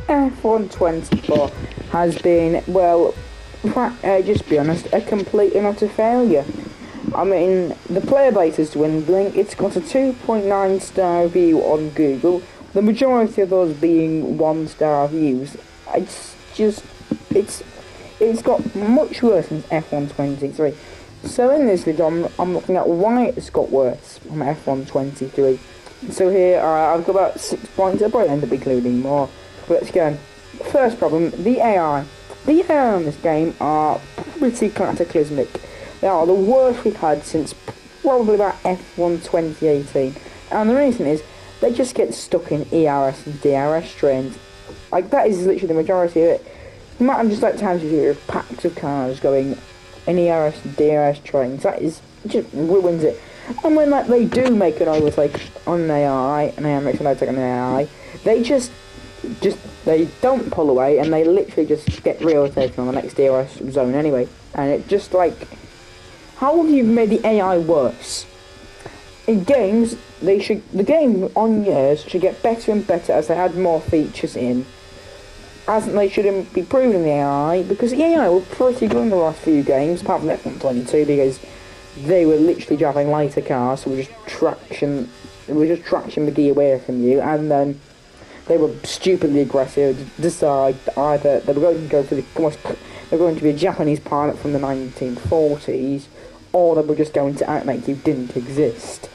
F124 has been, well, just be honest, a complete and utter failure. I mean, the player base is dwindling. It's got a 2.9 star review on Google, the majority of those being 1 star reviews. It's got much worse than F123. So in this video, I'm looking at why it's got worse from F123. So here, I've got about 6 points. I'll probably end up including more. But let's go. First problem, the AI. The AI in this game are pretty cataclysmic. They are the worst we've had since probably about F1 2018. And the reason is, they just get stuck in ERS and DRS trains. Like, that is literally the majority of it. You might have just like times you hear packs of cars going in ERS and DRS trains. That is, just ruins it. And when like they do make an overtake on an AI, and AI makes an overtake on an AI, they just they don't pull away, and they literally just get re-overtaken on the next DRS zone anyway. And it just like, how have you made the AI worse? In games, the game on years should get better and better as they add more features in. As they shouldn't be proven in the AI, because the AI were pretty good in the last few games, apart from F122, because they were literally driving lighter cars, so we were just traction McGee away from you, and then they were stupidly aggressive to decide either they were going to be a Japanese pilot from the 1940s, or they were just going to act like you didn't exist.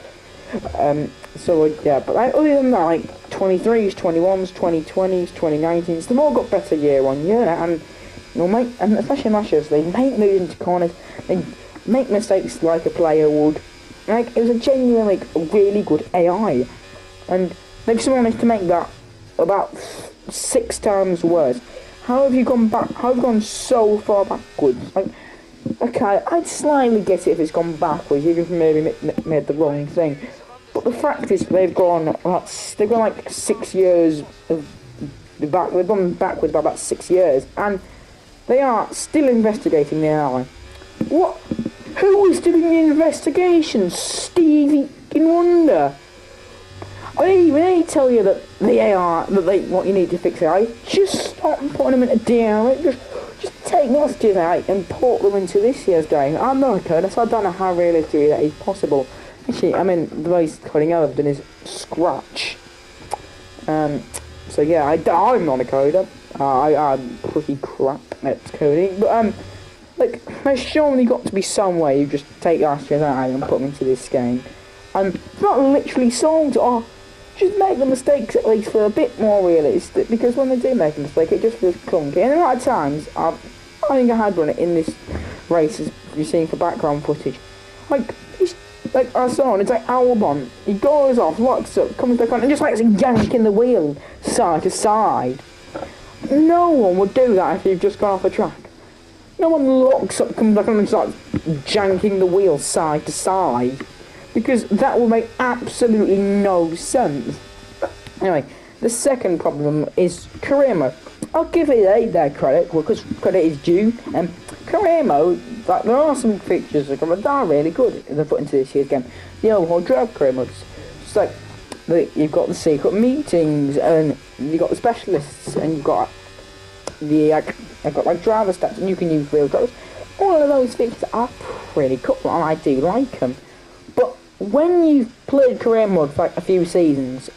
So yeah, but like, other than that, like 23s, 21s, 2020s, 2019s, they've all got better year on year, and and especially last year, they make moves into corners, they make mistakes like a player would. Like, it was a genuinely really good AI, and they've still managed to make that about 6 times worse. How have you gone so far backwards? Like, okay, I'd slightly get it if it's gone backwards, even if maybe made the wrong thing. But the fact is, they've gone like 6 years they've gone backwards by about 6 years, and they are still investigating the AI. What? Who is doing the investigation? Stevie Wonder. When they tell you that the AI, what you need to fix AI, just stop putting them into DRS. Just take last year's AI and port them into this year's game. I'm not a coder, so I don't know how realistically that is possible. Actually, I mean, the most coding I've done is Scratch. So yeah, I'm not a coder. I'm pretty crap at coding, but like, there's surely got to be some way you just take last year's AI and put them into this game, and not literally solved, or just make the mistakes at least for a bit more realistic, because when they do make a mistake, it just feels clunky. And a lot of times, I think I had one in this race, as you're seeing for background footage. Like I saw, and it's like Albon. He goes off, locks up, comes back on, and just like yanking the wheel side to side. No one would do that if you've just gone off a track. No one locks up, comes back on, and starts janking the wheel side to side, because that will make absolutely no sense. Anyway, the second problem is career mode. I'll give it their credit, because credit is due. Career mode, like, there are some features that are really good they put into this year's game. The overall drive career modes. It's like, you've got the secret meetings, and you've got the specialists, and you've got like driver stats, and you can use real drivers. All of those features are pretty cool, and I do like them. But when you've played career mode for like a few seasons,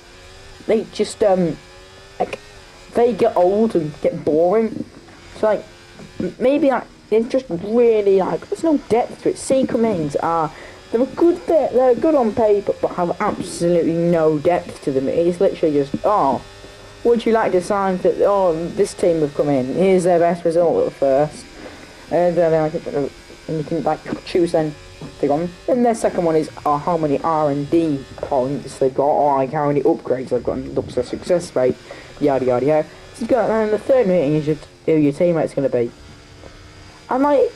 they just they get old and get boring. So like, maybe like, it's just really like, there's no depth to it. Secret meetings they're good on paper, but have absolutely no depth to them. It's literally just, oh, would you like to sign that? Oh, this team have come in. Here's their best result at first, and you can like choose then. Then their second one is how many R&D points they've got, or like how many upgrades they've got, and ups their success rate, yada yada yada. So you've got, and the third meeting is just who your teammate's going to be. And like,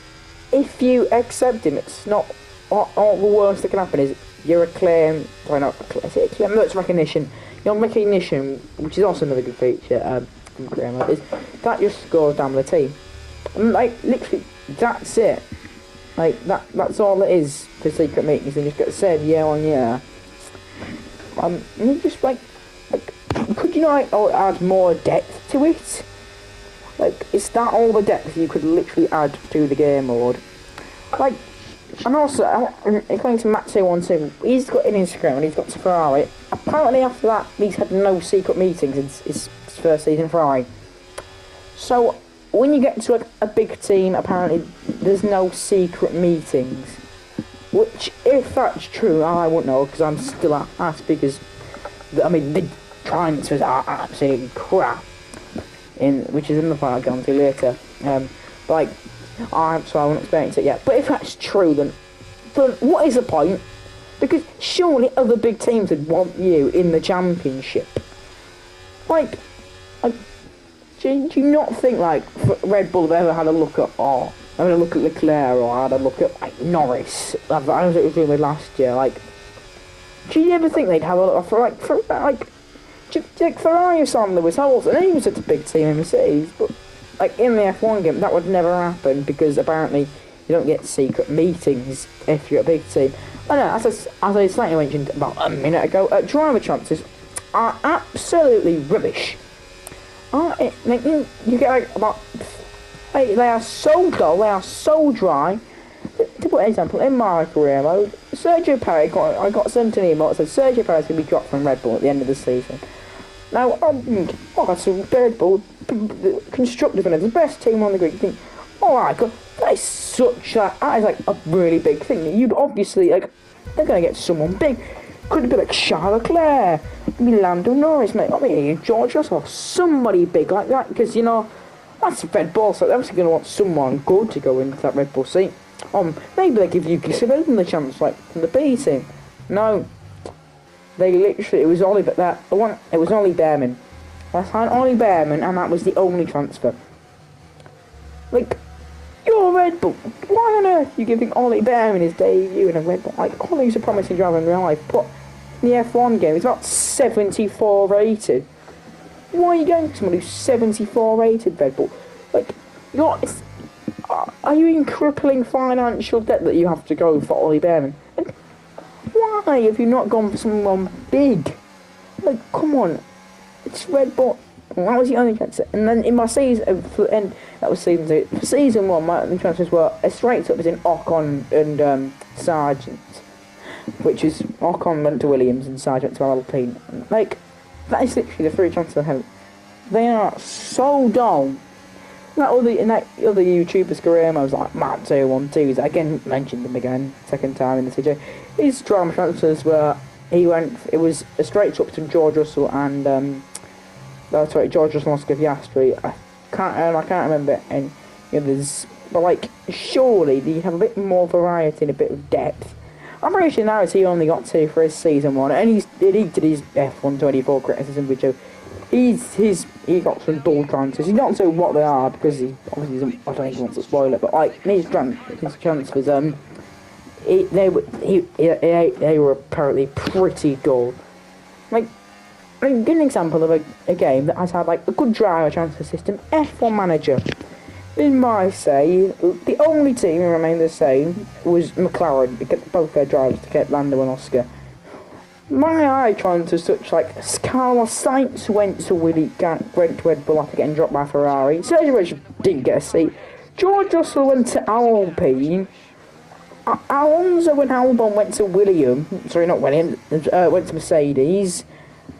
if you accept him, it's not all the worst that can happen is your acclaim. Sorry, not acclaim. No, it's recognition. Your recognition, which is also another good feature from career mode, is that just goes down the team. And like, literally, that's it. Like, that's all it is for secret meetings, and just get saved year on year. And you just like could you not add more depth to it? Like, is that all the depth you could literally add to the game mode? Like, and also, according to Matt212, he's got an Instagram and he's got to Ferrari. Apparently after that, he's had no secret meetings in his first season Ferrari. So, when you get to like a big team, apparently there's no secret meetings. Which, if that's true, I wouldn't know, because I'm still as big as... I mean, the transfers are absolutely crap. Which is another part I'll get onto later. Like, so I won't experience it yet. But if that's true, then what is the point? Because surely other big teams would want you in the championship. Like do you not think like Red Bull have ever had a look at Leclerc or had a look at like Norris? I was doing with last year. Like, do you ever think they'd have a look for Ferrari or Sam Lewis Hamilton? He was such a big team in Mercedes, but like in the F1 game, that would never happen because apparently you don't get secret meetings if you're a big team. I know, as I slightly mentioned about a minute ago, driver chances are absolutely rubbish. You get like about... they are so dull, they are so dry. To put an example, in my career mode, Sergio Perez, I got sent an email that said Sergio Perez is going to be dropped from Red Bull at the end of the season. Now, that's a Red Bull constructive and it's the best team on the grid. You think, alright, that is like a really big thing. You'd obviously, like, they're going to get someone big. Could it be like Charles Leclerc, maybe Lando Norris, mate, I mean, George Russell, somebody big like that, because, you know, that's Red Bull, so they're obviously going to want someone good to go into that Red Bull seat. Maybe they give Yuki Tsunoda the chance, like, from the B team. No. They literally, it was Ollie Behrman. I signed Ollie Behrman, and that was the only transfer. Like, you're Red Bull. Why on earth are you giving Ollie Behrman his debut in a Red Bull? Like, Ollie's a promising driver in real life, but in the F1 game, he's about 74 rated. Why are you going for someone who's 74 rated, Red Bull? Like, are you in crippling financial debt that you have to go for Ollie Behrman? Like, why have you not gone for someone big? Like, come on. It's Red Bull. And that was the only chance. And then in my season, and that was season 2. For season 1, my only chances were straight up between Ocon and Sargent. Which is, Ocon went to Williams and Sargent to Alpine. Like, that is literally the 3 chances I have. They are so dull. That other YouTuber's career modes like Matt212, again mentioned him again, second time in the CJ. His drama transfers were it was a straight up to George Russell and George Russell and Oscar Piastri. I can't remember any others, but like surely you have a bit more variety and a bit of depth. I'm pretty sure now he only got 2 for his season 1, and he did his F124 criticism video. He got some dull transfers. He's not sure what they are because he obviously doesn't. I don't think he wants to spoil it, but like his transfers, they were apparently pretty dull. Like, I mean, give an example of a game that has had like a good driver transfer system. F1 Manager. In my say, the only team who remained the same was McLaren because both their drivers to get Lando and Oscar. My eye transfers such like Carlos Sainz went to Red Bull after getting dropped by Ferrari. Sergio Perez didn't get a seat. George Russell went to Alpine. Alonso and Albon went to went to Mercedes.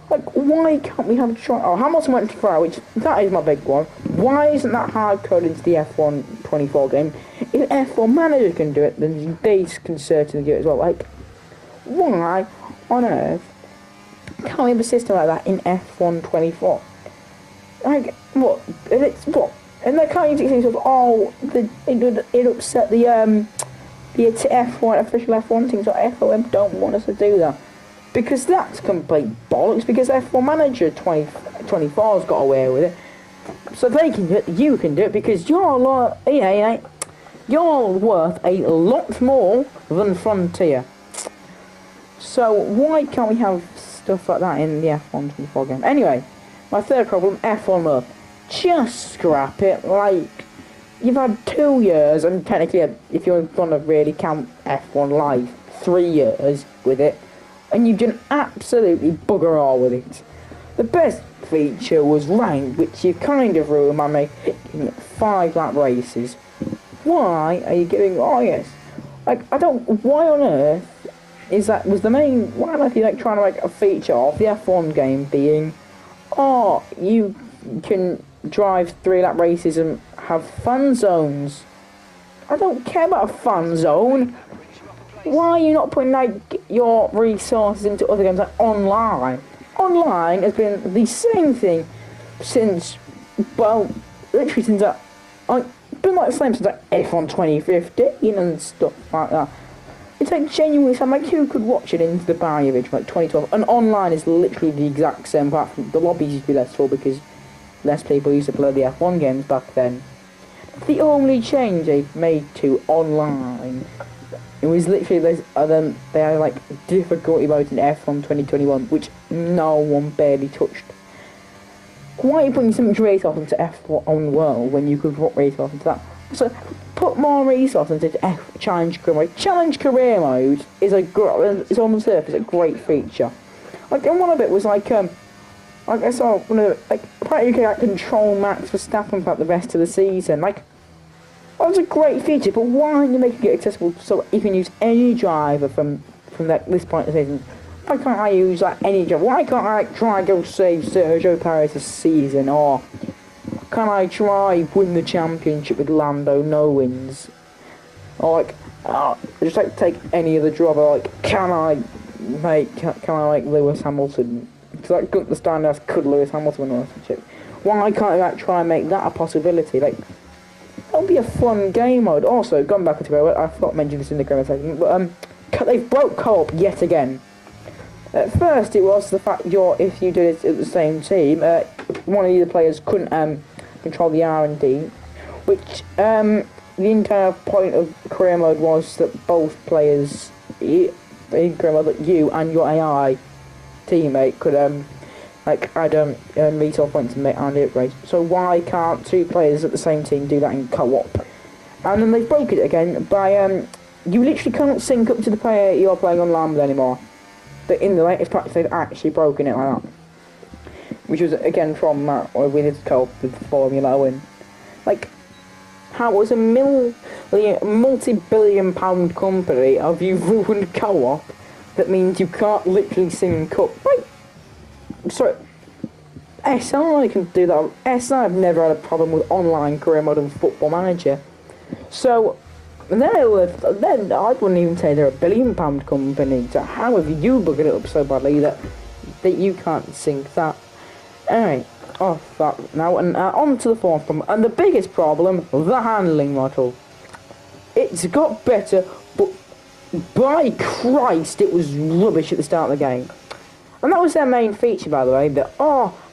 Like, why can't we have a try? Oh, Hamilton went to Ferrari, which that is my big one. Why isn't that hard coded into the F1 24 game? If F1 Manager can do it, then they can certainly do it as well. Like, why on earth can't we have a system like that in F1 24? Like, what? And it's what? And they can't use it of it upset the F1 official F1 team, so FOM don't want us to do that. Because that's complete bollocks, because F1 Manager 2024's got away with it. So they can do it, you can do it, because you're worth a lot more than Frontier. So why can't we have stuff like that in the F1 24 game? Anyway, my third problem, F1 Earth. Just scrap it. Like, you've had 2 years, and technically, if you're going to really count F1 Live, 3 years with it, and you've done absolutely bugger all with it. The best feature was ranked, which you kind of ruined by making it 5-lap races. Why are you giving? Oh yes, like I don't. Why on earth is that? Was the main? Why am I like trying to make a feature of the F1 game being? Oh, you can drive 3-lap races and have fun zones. I don't care about a fun zone. Why are you not putting like your resources into other games like online? Online has been the same thing since, well, literally since been like the same since like F1 2015 and stuff like that. It's like genuinely something like who could watch it into the Barrier like 2012, and online is literally the exact same platform. The lobbies used to be less full because less people used to play the F1 games back then. The only change they've made to online, it was literally they had like difficulty mode in F1 2021, which no one barely touched. Why are you putting so much resource into F1 World when you could put resource into that? So put more resource into Challenge Career Mode. Challenge Career Mode is it's on the surface a great feature. Like, and one of it was like I saw one of the, like apparently you can like control Max Verstappen for the rest of the season. Like, that was a great feature, but why aren't you making it accessible so you can use any driver from this point of the season? Why can't I use like any driver? Why can't I like try and go save Sergio Perez this season, or can I try win the championship with Lando no wins? Or like just like take any other driver, like can I like Lewis Hamilton? Because like Gunther Steiner could Lewis Hamilton win the championship. Why can't I like try and make that a possibility? Like, that would be a fun game mode. Also, going back to go, I forgot to mention this in the game a second, but they've broke co-op yet again. At first, it was the fact if you did it at the same team, one of the players couldn't control the R&D, which the entire point of career mode was that both players in career mode, that you and your AI teammate could earn retail points and make R&D upgrades. So why can't two players at the same team do that in co-op? And then they broke it again by you literally can't sync up to the player you're playing online with anymore. But in the latest patch, they've actually broken it like that. Which was, again, from that, where we did co-op with Formula One. Like, how was a multi-billion pound company have you ruined co-op that means you can't literally sync up? Like, sorry, SI can do that. SI have never had a problem with online career mode and Football Manager. So, then I wouldn't even say they're a £1 billion company. So how have you buggered it up so badly that you can't sync that? Anyway, off that now, and on to the fourth problem. And the biggest problem, the handling model. It's got better, but by Christ, it was rubbish at the start of the game. And that was their main feature, by the way, that,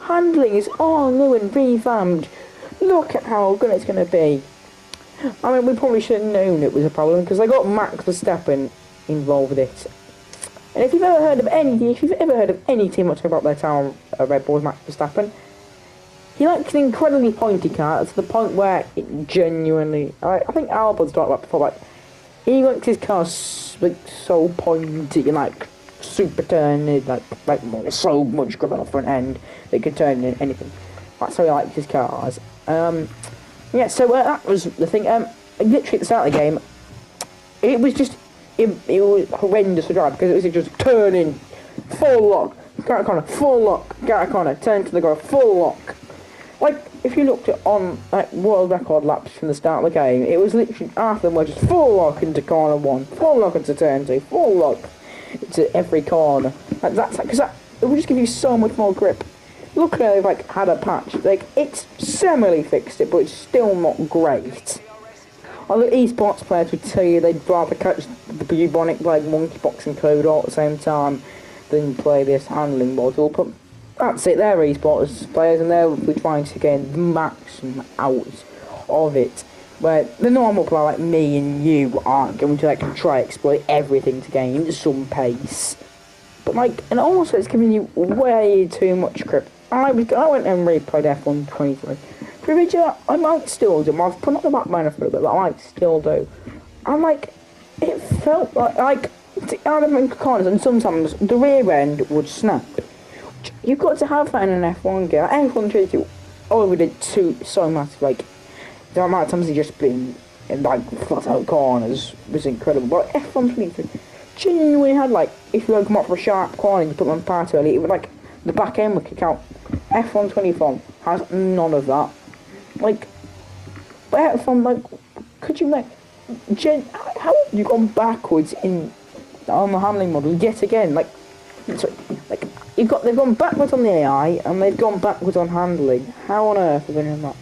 handling is all new and revamped. Look at how good it's going to be. I mean, we probably should have known it was a problem, because they got Max Verstappen involved with it. And if you've ever heard of any team talking about their town, Red Bull's Max Verstappen, he likes an incredibly pointy car, to the point where it genuinely, I think Albon's talked about before, like, he likes his cars like so pointy and like super turned, like so much grip on the front end that could turn into anything. That's how he likes his cars. Yeah, so that was the thing. Literally at the start of the game, it was just it was horrendous to drive, because it was just turning, full lock, get a corner, full lock, get a corner, turn to the goal, full lock. Like, if you looked at on like world record laps from the start of the game, it was literally half of them were just full lock into corner one, full lock into turn two, full lock into every corner. Like that's because it would just give you so much more grip. Look at how they've like had a patch. Like, it's semi fixed it, but it's still not great. Other esports players would tell you they'd rather catch the bubonic plague monkeypox and code all at the same time than play this handling model. But that's it, they're esports players and they'll be trying to gain the maximum out of it. Where the normal player like me and you aren't going to like try exploit everything to gain some pace. But like, and also it's giving you way too much grip. I went and replayed F1 23. Which I might still do. I've put on the back burner for a bit, but I might still do. And like, it felt like the element corners, and sometimes the rear end would snap. Which you've got to have that in an F1 game. F1 22 already did so much. Like the amount of times they just been in like flat out corners was incredible. But F1 23 genuinely had like, if you come up for a sharp corner and you put them far too early, it would like the back end would kick out. F1 24 has none of that. Like, but F1, like, could you like, how have you gone backwards in on the handling model yet again? Like, like they've gone backwards on the AI and they've gone backwards on handling. How on earth are they doing that?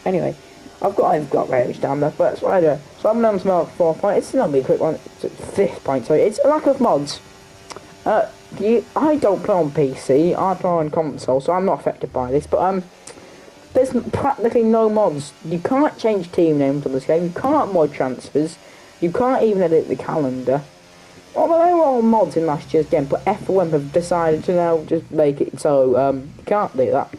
Anyway, I've got rage down there, but that's what I do. So I'm down to my 4th point. It's not be a quick one. It's 5th point. Sorry, it's a lack of mods. I don't play on PC. I play on console, so I'm not affected by this. But there's practically no mods. You can't change team names on this game. You can't mod transfers. You can't even edit the calendar. Although there were all mods in last year's game, but F1 have decided to now just make it so you can't do that.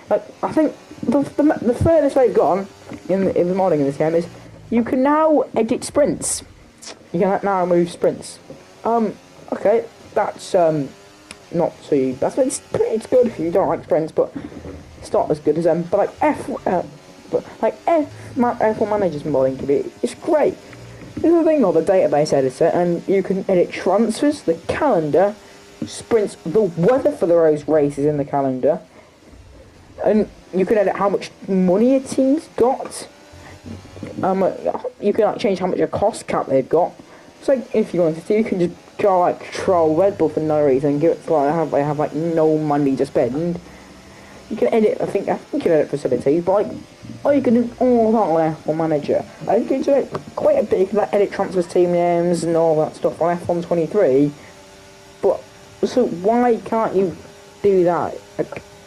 Like, I think the furthest they've gone in the modding in this game is you can now edit sprints. You can now remove sprints. Okay, that's not too bad. It's good if you don't like sprints, but it's not as good as them. But like F1 Manager's modding can be, it's great. There's a thing called the database editor, and you can edit transfers, the calendar, sprints, the weather for those races in the calendar, and you can edit how much money a team's got. You can like change how much a cost cap they've got. So if you wanted to, you can just go like troll Red Bull for no reason and give it to like they have like no money to spend. You can edit. I think you can edit facilities, but like, you can do all that on F1 Manager. I think you can do it quite a bit. You can like, edit transfers, team names, and all that stuff on F1 23. But so why can't you do that?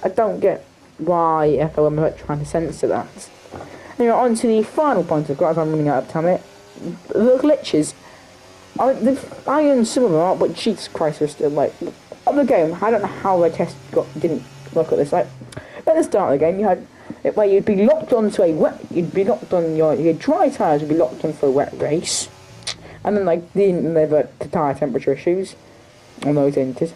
I don't get why FOM are trying to censor that. Anyway, on to the final point I've got as I'm running out of time here. The glitches. I own some of them out, but Jesus Christ, they're still like of the game. I don't know how the test didn't look at this. Like at the start of the game, you had it where you'd be locked onto a wet. You'd be locked on your dry tires would be locked on for a wet race, and then like they didn't deliver to tire temperature issues on those enters.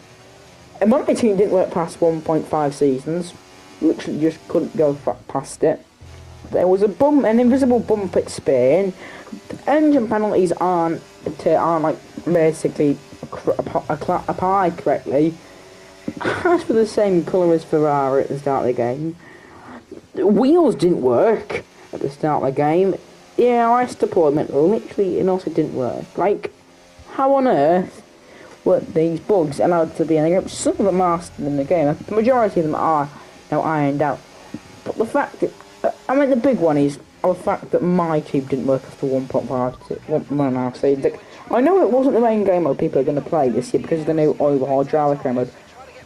And my team didn't work past 1.5 seasons. Literally just couldn't go past it. There was an invisible bump at Spain. Engine penalties aren't like basically applied correctly. As for the same colour as Ferrari at the start of the game, the wheels didn't work at the start of the game. The ARS deployment literally and also didn't work. Like, how on earth were these bugs allowed to be in the game? Some of them are still in the game. The majority of them are now ironed out. But the fact that the big one is the fact that my team didn't work after 1.5 seasons. I know it wasn't the main game mode people are going to play this year because of the new overhaul Java mode.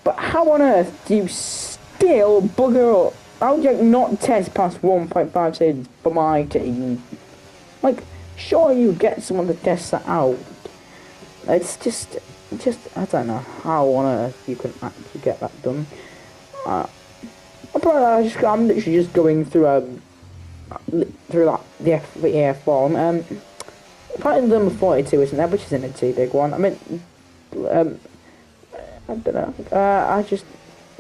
But how on earth do you still bugger up? How do you not test past 1.5 seasons for my team? Like, sure you get someone to test that out. It's just I don't know how on earth you can actually get that done. I'm literally just going through the F1. Apparently number 42 isn't there, which isn't a too big one. I mean, I don't know. Apparently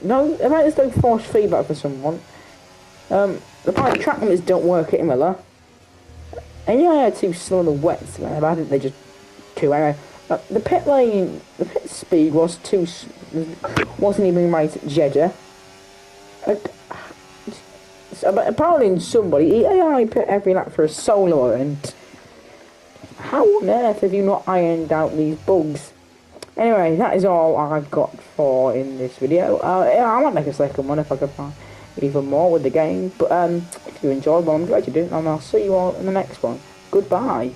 there's no forced feedback for someone. Apparently track limits don't work at Imola. And yeah, I had two slow on the wets, but I think they just too anyway. The pit speed wasn't even right at Jeddah. But apparently in somebody, AI put every lap for a solo, and how on earth have you not ironed out these bugs? Anyway, that is all I've got for in this video. I might make a second one if I can find even more with the game. But if you enjoyed one, I'm glad you did, and I'll see you all in the next one. Goodbye.